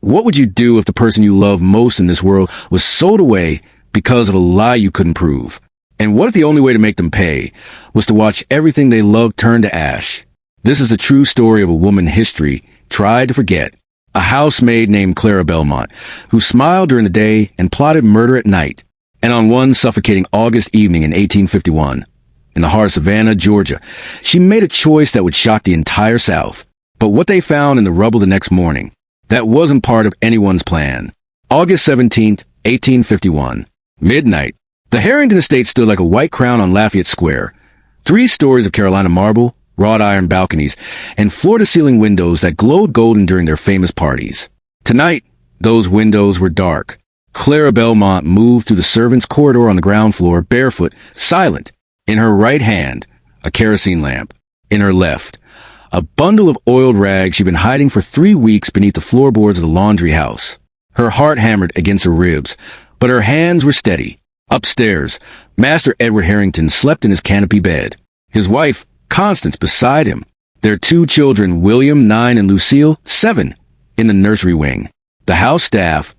What would you do if the person you love most in this world was sold away because of a lie you couldn't prove? And what if the only way to make them pay was to watch everything they loved turn to ash? This is the true story of a woman history tried to forget. A housemaid named Clara Belmont, who smiled during the day and plotted murder at night. And on one suffocating August evening in 1851, in the heart of Savannah, Georgia, she made a choice that would shock the entire South. But what they found in the rubble the next morning, that wasn't part of anyone's plan. August 17th, 1851, midnight. The Harrington estate stood like a white crown on Lafayette Square. 3 stories of Carolina marble, wrought iron balconies, and floor-to-ceiling windows that glowed golden during their famous parties. Tonight, those windows were dark. Clara Belmont moved through the servants' corridor on the ground floor, barefoot, silent. In her right hand, a kerosene lamp. In her left, a bundle of oiled rags she'd been hiding for 3 weeks beneath the floorboards of the laundry house. Her heart hammered against her ribs, but her hands were steady. Upstairs, Master Edward Harrington slept in his canopy bed. His wife, Constance, beside him. Their 2 children, William, 9, and Lucille, 7, in the nursery wing. The house staff,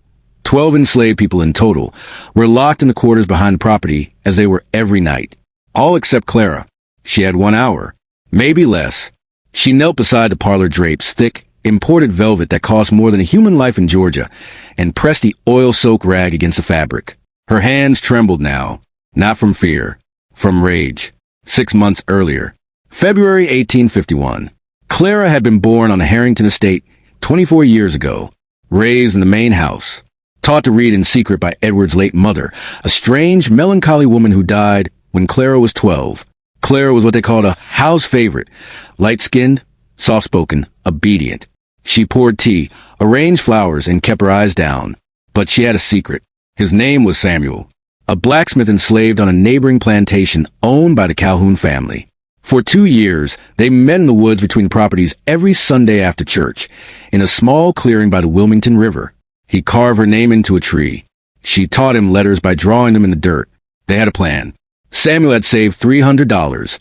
12 enslaved people in total, were locked in the quarters behind the property as they were every night. All except Clara. She had 1 hour, maybe less. She knelt beside the parlor drapes, thick, imported velvet that cost more than a human life in Georgia, and pressed the oil-soaked rag against the fabric. Her hands trembled now, not from fear, from rage. 6 months earlier, February 1851, Clara had been born on the Harrington estate 24 years ago, raised in the main house, taught to read in secret by Edward's late mother, a strange, melancholy woman who died when Clara was 12. Clara was what they called a house favorite, light-skinned, soft-spoken, obedient. She poured tea, arranged flowers, and kept her eyes down. But she had a secret. His name was Samuel, a blacksmith enslaved on a neighboring plantation owned by the Calhoun family. For 2 years, they met in the woods between properties every Sunday after church, in a small clearing by the Wilmington River. He carved her name into a tree. She taught him letters by drawing them in the dirt. They had a plan. Samuel had saved $300,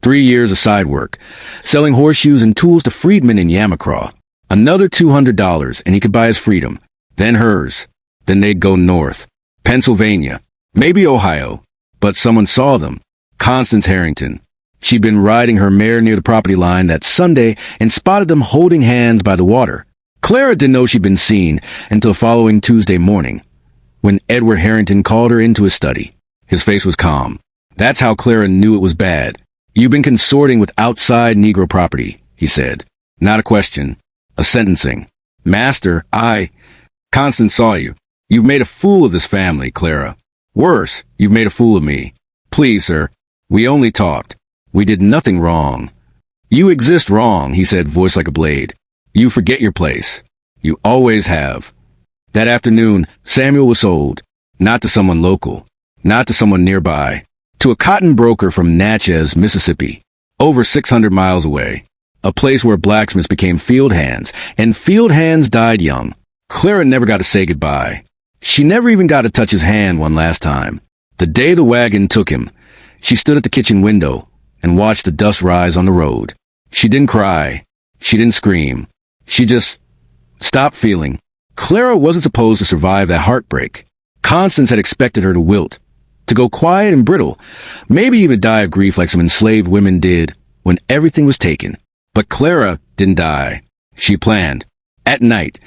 3 years of side work, selling horseshoes and tools to freedmen in Yamacraw. Another $200, and he could buy his freedom, then hers. Then they'd go north, Pennsylvania, maybe Ohio. But someone saw them. Constance Harrington. She'd been riding her mare near the property line that Sunday and spotted them holding hands by the water. Clara didn't know she'd been seen until following Tuesday morning, when Edward Harrington called her into his study. His face was calm. That's how Clara knew it was bad. "You've been consorting with outside Negro property," he said. Not a question, a sentencing. "Master, Constance saw you. You've made a fool of this family, Clara. Worse, you've made a fool of me. Please, sir, we only talked. We did nothing wrong." "You exist wrong," he said, voice like a blade. "You forget your place. You always have." That afternoon, Samuel was sold, not to someone local, not to someone nearby, to a cotton broker from Natchez, Mississippi, over 600 miles away, a place where blacksmiths became field hands, and field hands died young. Clara never got to say goodbye. She never even got to touch his hand one last time. The day the wagon took him, she stood at the kitchen window and watched the dust rise on the road. She didn't cry. She didn't scream. She just stopped feeling. Clara wasn't supposed to survive that heartbreak. Constance had expected her to wilt, to go quiet and brittle, maybe even die of grief like some enslaved women did when everything was taken. But Clara didn't die. She planned. At night,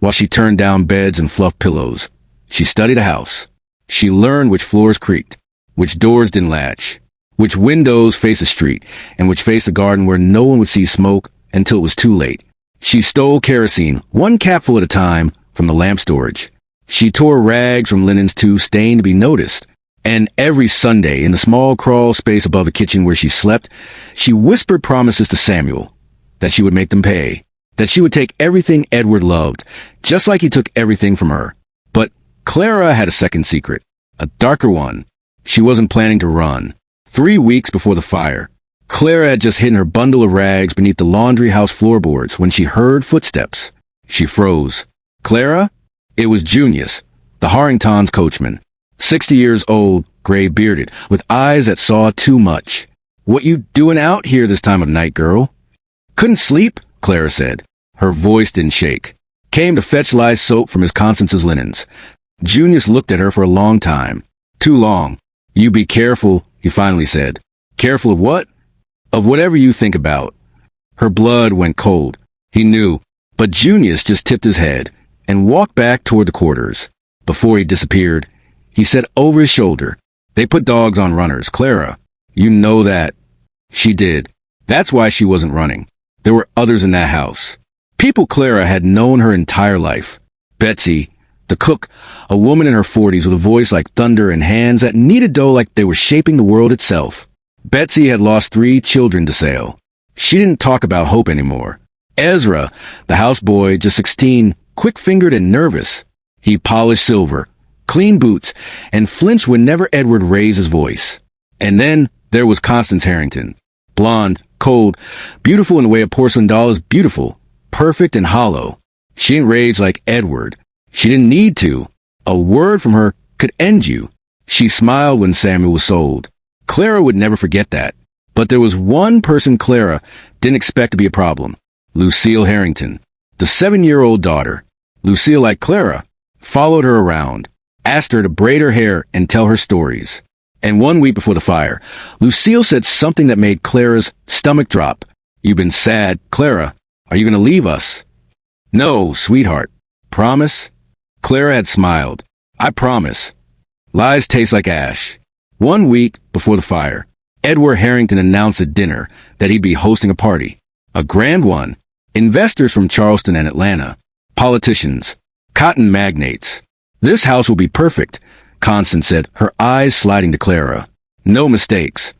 while she turned down beds and fluffed pillows, she studied a house. She learned which floors creaked, which doors didn't latch, which windows faced the street, and which faced the garden where no one would see smoke until it was too late. She stole kerosene, 1 capful at a time, from the lamp storage. She tore rags from linens too stained to be noticed. And every Sunday, in the small crawl space above the kitchen where she slept, she whispered promises to Samuel, that she would make them pay, that she would take everything Edward loved, just like he took everything from her. But Clara had a second secret, a darker one. She wasn't planning to run. 3 weeks before the fire, Clara had just hidden her bundle of rags beneath the laundry house floorboards when she heard footsteps. She froze. Clara? It was Junius, the Harrington's coachman. 60 years old, gray-bearded, with eyes that saw too much. "What you doing out here this time of night, girl?" "Couldn't sleep," Clara said. Her voice didn't shake. came to fetch Lye's soap from Miss Constance's linens. Junius looked at her for a long time. Too long. You be careful, he finally said. Careful of what? Of whatever you think about. Her blood went cold. He knew, but Junius just tipped his head and walked back toward the quarters. Before he disappeared, he said over his shoulder, "They put dogs on runners, Clara. You know that." She did. That's why she wasn't running. There were others in that house. People Clara had known her entire life. Betsy, the cook, a woman in her 40s with a voice like thunder and hands that kneaded dough like they were shaping the world itself. Betsy had lost 3 children to Sale. She didn't talk about hope anymore. Ezra, the houseboy, just 16, quick-fingered and nervous. He polished silver, clean boots, and flinched whenever Edward raised his voice. And then there was Constance Harrington. Blonde, cold, beautiful in the way a porcelain doll is beautiful, perfect and hollow. She didn't rage like Edward. She didn't need to. A word from her could end you. She smiled when Samuel was sold. Clara would never forget that. But there was one person Clara didn't expect to be a problem. Lucille Harrington, the 7-year-old daughter. Lucille, like Clara, followed her around, asked her to braid her hair and tell her stories. And 1 week before the fire, Lucille said something that made Clara's stomach drop. "You've been sad, Clara. Are you going to leave us?" "No, sweetheart. Promise?" Clara had smiled. "I promise. Lies taste like ash." 1 week before the fire, Edward Harrington announced at dinner that he'd be hosting a party. A grand one. Investors from Charleston and Atlanta. Politicians. Cotton magnates. "This house will be perfect," Constance said, her eyes sliding to Clara. "No mistakes."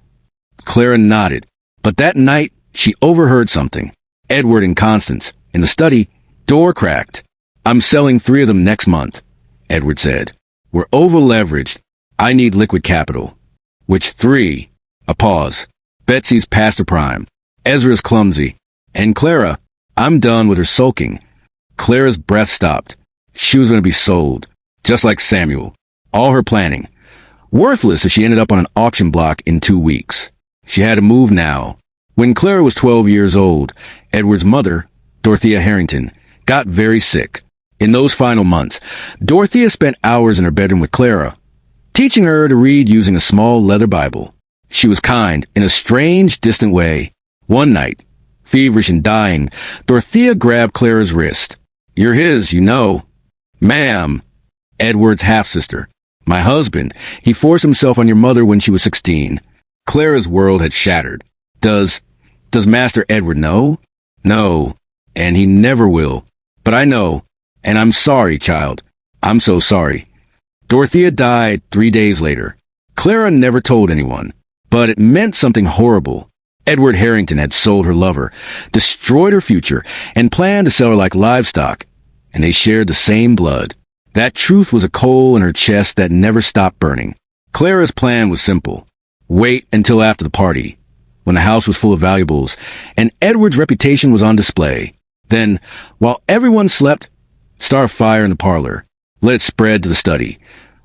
Clara nodded. But that night, she overheard something. Edward and Constance, in the study, door cracked. "I'm selling 3 of them next month," Edward said. "We're over-leveraged. I need liquid capital." "Which 3? A pause. "Betsy's past her prime. Ezra's clumsy. And Clara, I'm done with her sulking." Clara's breath stopped. She was going to be sold. Just like Samuel. All her planning. Worthless as she ended up on an auction block in 2 weeks. She had to move now. When Clara was 12 years old, Edward's mother, Dorothea Harrington, got very sick. In those final months, Dorothea spent hours in her bedroom with Clara, teaching her to read using a small leather Bible. She was kind in a strange, distant way. One night, feverish and dying, Dorothea grabbed Clara's wrist. "You're his, you know." "Ma'am." Edward's half-sister. "My husband. He forced himself on your mother when she was 16. Clara's world had shattered. Does Master Edward know?" "No. And he never will. But I know. And I'm sorry, child. I'm so sorry." Dorothea died 3 days later. Clara never told anyone. But it meant something horrible. Edward Harrington had sold her lover, destroyed her future, and planned to sell her like livestock. And they shared the same blood. That truth was a coal in her chest that never stopped burning. Clara's plan was simple. Wait until after the party, when the house was full of valuables, and Edward's reputation was on display. Then, while everyone slept, start a fire in the parlor. Let it spread to the study,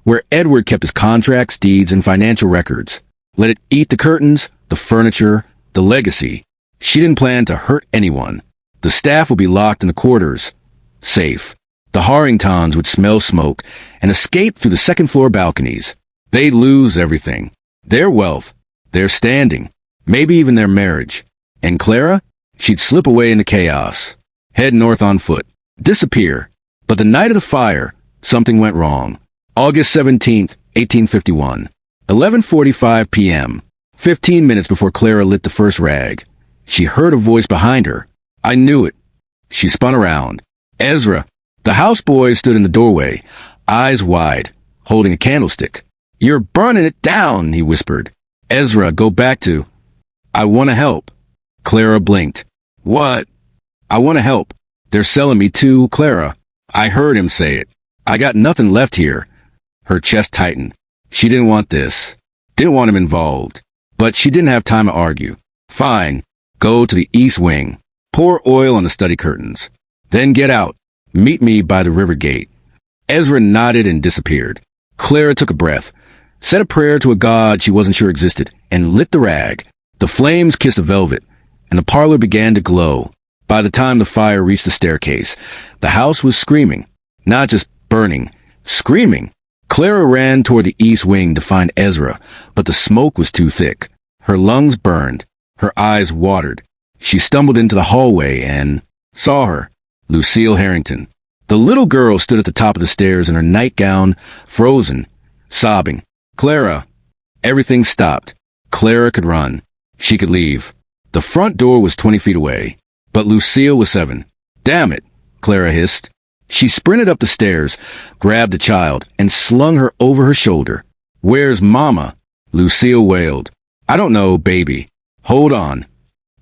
where Edward kept his contracts, deeds, and financial records. Let it eat the curtains, the furniture, the legacy. She didn't plan to hurt anyone. The staff would be locked in the quarters. Safe. The Harringtons would smell smoke and escape through the second-floor balconies. They'd lose everything. Their wealth, their standing, maybe even their marriage. And Clara? She'd slip away into chaos. Head north on foot. Disappear. But the night of the fire, something went wrong. August 17th, 1851. 11:45 p.m. 15 minutes before Clara lit the first rag. She heard a voice behind her. I knew it. She spun around. Ezra, the houseboy, stood in the doorway, eyes wide, holding a candlestick. "You're burning it down," he whispered. "Ezra, go back to—" "I want to help." Clara blinked. "What?" "I want to help. They're selling me too, Clara." I heard him say it. "I got nothing left here." Her chest tightened. She didn't want this. Didn't want him involved. But she didn't have time to argue. "Fine. Go to the east wing. Pour oil on the study curtains. Then get out. Meet me by the river gate." Ezra nodded and disappeared. Clara took a breath, said a prayer to a god she wasn't sure existed, and lit the rag. The flames kissed the velvet, and the parlor began to glow. By the time the fire reached the staircase, the house was screaming. Not just burning, screaming. Clara ran toward the east wing to find Ezra, but the smoke was too thick. Her lungs burned. Her eyes watered. She stumbled into the hallway and saw her, Lucille Harrington. The little girl stood at the top of the stairs in her nightgown, frozen, sobbing. Clara. Everything stopped. Clara could run. She could leave. The front door was 20 feet away, but Lucille was 7. Damn it, Clara hissed. She sprinted up the stairs, grabbed the child, and slung her over her shoulder. Where's Mama? Lucille wailed. I don't know, baby. Hold on.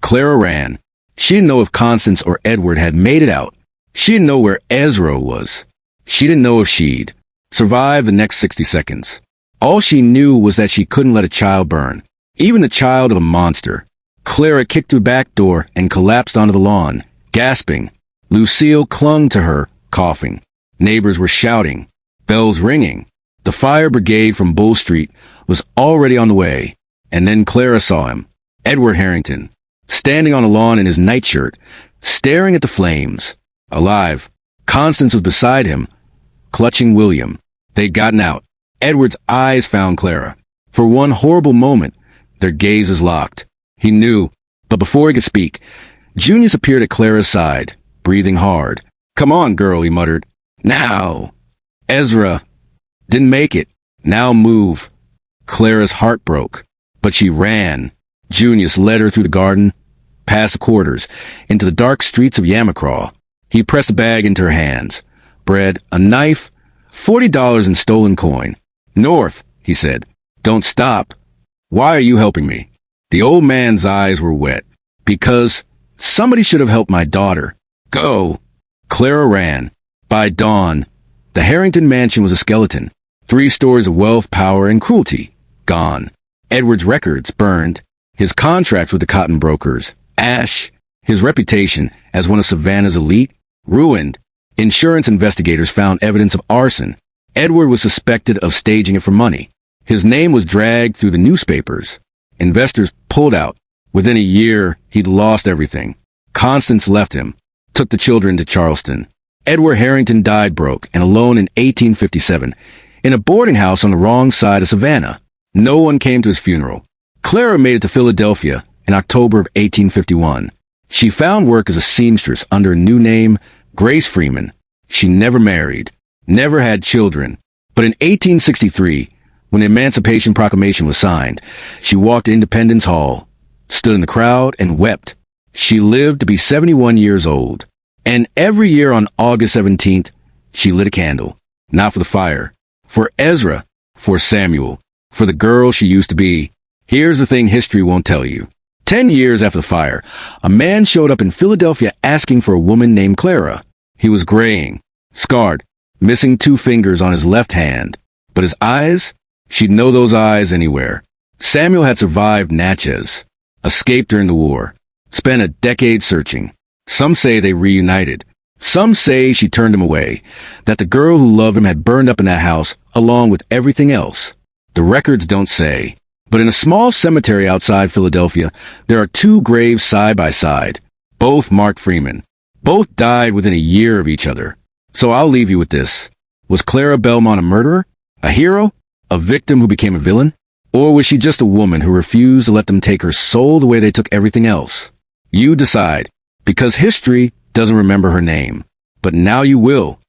Clara ran. She didn't know if Constance or Edward had made it out. She didn't know where Ezra was. She didn't know if she'd survive the next 60 seconds. All she knew was that she couldn't let a child burn, even the child of a monster. Clara kicked the back door and collapsed onto the lawn, gasping. Lucille clung to her, coughing. Neighbors were shouting, bells ringing. The fire brigade from Bull Street was already on the way, and then Clara saw him, Edward Harrington, standing on the lawn in his nightshirt, staring at the flames. Alive. Constance was beside him, clutching William. They'd gotten out. Edward's eyes found Clara. For one horrible moment, their gazes locked. He knew, but before he could speak, Junius appeared at Clara's side, breathing hard. Come on, girl, he muttered. Now. Ezra. Didn't make it. Now move. Clara's heart broke, but she ran. Junius led her through the garden, past the quarters, into the dark streets of Yamacraw. He pressed a bag into her hands. Bread, a knife, $40 in stolen coin. North, he said. Don't stop. Why are you helping me? The old man's eyes were wet. Because somebody should have helped my daughter. Go. Clara ran. By dawn, the Harrington mansion was a skeleton. 3 stories of wealth, power, and cruelty. Gone. Edward's records burned. His contracts with the cotton brokers. Ash. His reputation as one of Savannah's elite. Ruined. Insurance investigators found evidence of arson. Edward was suspected of staging it for money. His name was dragged through the newspapers. Investors pulled out. Within a year, he'd lost everything. Constance left him, took the children to Charleston. Edward Harrington died broke and alone in 1857, in a boarding house on the wrong side of Savannah. No one came to his funeral. Clara made it to Philadelphia in October of 1851. She found work as a seamstress under a new name, Grace Freeman. She never married, never had children. But in 1863, when the Emancipation Proclamation was signed, she walked to Independence Hall, stood in the crowd, and wept. She lived to be 71 years old. And every year on August 17th, she lit a candle. Not for the fire. For Ezra. For Samuel. For the girl she used to be. Here's the thing history won't tell you. 10 years after the fire, a man showed up in Philadelphia asking for a woman named Clara. He was graying, scarred, missing 2 fingers on his left hand. But his eyes? She'd know those eyes anywhere. Samuel had survived Natchez, escaped during the war, spent a decade searching. Some say they reunited. Some say she turned him away, that the girl who loved him had burned up in that house along with everything else. The records don't say. But in a small cemetery outside Philadelphia, there are 2 graves side by side, both marked Freeman. Both died within a year of each other. So I'll leave you with this. Was Clara Belmont a murderer? A hero? A victim who became a villain? Or was she just a woman who refused to let them take her soul the way they took everything else? You decide, because history doesn't remember her name. But now you will.